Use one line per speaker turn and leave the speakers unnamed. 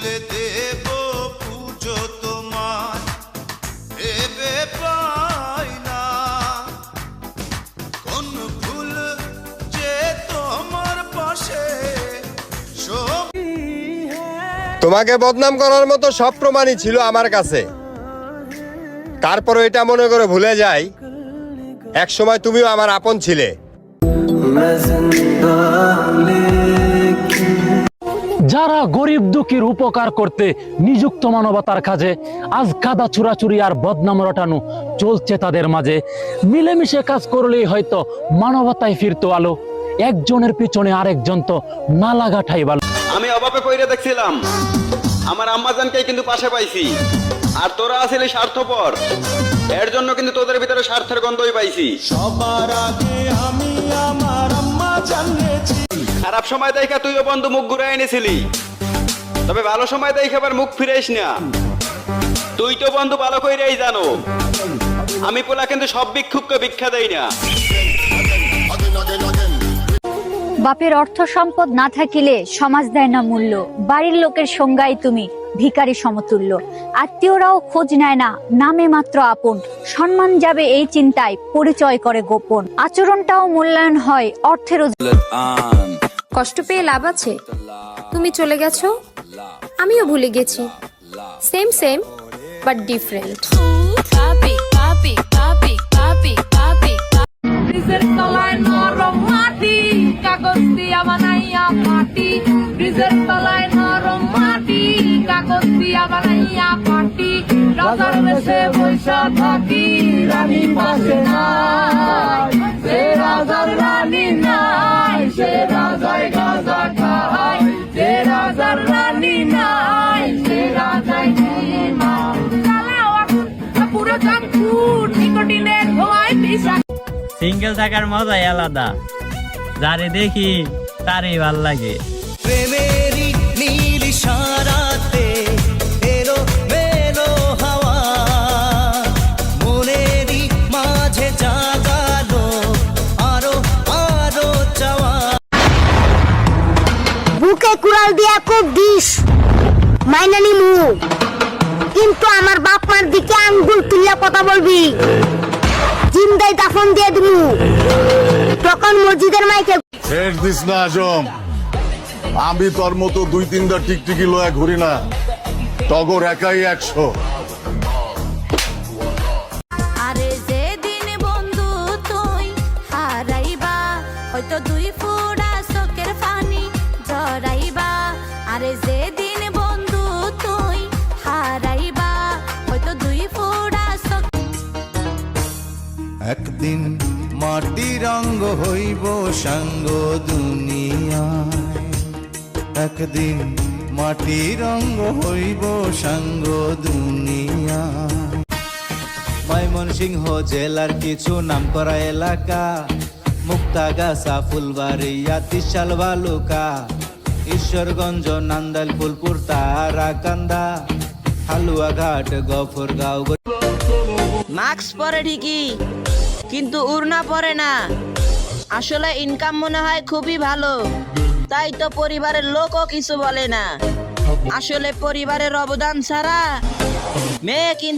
ফুলে দেব পুজো তোমার ভেবে পাই না কোন ফুল যে তোমার পাশে
তোমাকে বদনাম করার মতো সব প্রমাণই ছিল আমার কাছে, তারপর এটা মনে করে ভুলে যাই এক সময় তুমিও আমার আপন ছিলে।
যারা গরিব দুঃখীর উপকার করতে নিযুক্ত মানবতার কাজে আজ কাদা চুরাচুরি আর বদনাম রটানো চলছে তাদের মাঝে। মিলেমিশে কাজ করলেই হয়তো মানবতায় ফিরতো আলো, একজনের পিছনে আরেকজন তো না লাগাটাই ভালো।
আমি অভাবে পইরে দেখছিলাম, আমার আম্মাজানকে কিন্তু পাশে পাইছি, আর তোরা আসলে স্বার্থপর, এর জন্য কিন্তু তোদের ভিতরে স্বার্থের গন্ধই পাইছি।
সবার আগে আমি আমার আম্মা জানিয়েছি।
খারাপ সময় দেখা তুইও বন্ধু মুখ ঘুরে এনেছিলি, তবে ভালো সময় দেখে আবার মুখ ফিরাইস না। তুই তো বন্ধু ভালো কইরাই জানো, আমি পোলা কিন্তু সব ভিক্ষুককে ভিক্ষা দেই না।
বাপের অর্থ সম্পদ না থাকিলে সমাজ দেয় না মূল্য, বাড়ির লোকের সংজ্ঞায় তুমি ভিখারি সমতুল্য। আত্মীয়রাও খোঁজ নেয় না, নামে মাত্র আপন, সম্মান যাবে এই চিন্তায় পরিচয় করে গোপন। আচরণটাও মূল্যায়ন হয় অর্থের।
কষ্ট পেয়ে লাভ আছে? তুমি চলে গেছো, আমিও ভুলে গেছি। Same same but different.
কাগজ দিয়া বানাইয়া পাটি, ব্রিজের তলায় নরম মাটি, কাগজ দিয়া বানাইয়া পাটি, রাজার বেশে বৈশা থাকি, রানী পাশে নাই, সে রাজার রানী নাই, সে রাজায় গাজা খায়, সে রাজার রানী নাই, সে রাজায় মা পুরো জামপুর নিকোটিনের ধোঁয়ায় বিষা।
সিঙ্গেল থাকার মজাই আলাদা, যারে দেখি তারই ভাল লাগে।
প্রেমেরই নীল ইশারাতে এলো মেলো হাওয়া, মনেরই মাঝে জাগালো আরো আরো চাওয়া।
বুকে কুড়াল দিয়া খুব দিস মাইনানি মু, কিন্তু আমার বাপ মার দিকে আঙ্গুল তুলিয়া কথা বলবি, জিন্দাই দাফন দিয়ে দিমু। তখন মসজিদের মাইকে
দিস না আজম, আমি তোর মতো 2-3টা টিকটিকি লয়া ঘুরি না, টগর একাই 100।
আরে যেদিন বন্ধু তুই হারাইবা, হয়তো 2 ফোঁটা চোখের পানি ঝরাইবা। আরে যেদিন বন্ধু তুই হারাইবা, হয়তো 2 ফোঁটা
একদিন মাটি রঙ্গ হইব সাঙ্গ দুনিয়ায়, একদিন মাটি রঙ্গ হইব সাঙ্গ দুনিয়ায়। ময়মনসিংহ জেলার কিছু নামকরা এলাকা, মুক্তাগাছা, ফুলবাড়িয়া, ত্রিশাল, বালুকা, ঈশ্বরগঞ্জ, নান্দাইল, ফুলপুর, তারাকান্দা, হালুয়াঘাট, গফরগাঁও।
মাস্ক পরে ঠিকই, কিন্তু উড়না পরে না। আসলে ইনকাম মনে হয় খুবই ভালো, তাই তো পরিবারের লোকও কিছু বলে না। আসলে পরিবারের অবদান ছাড়া মেয়ে কিন্তু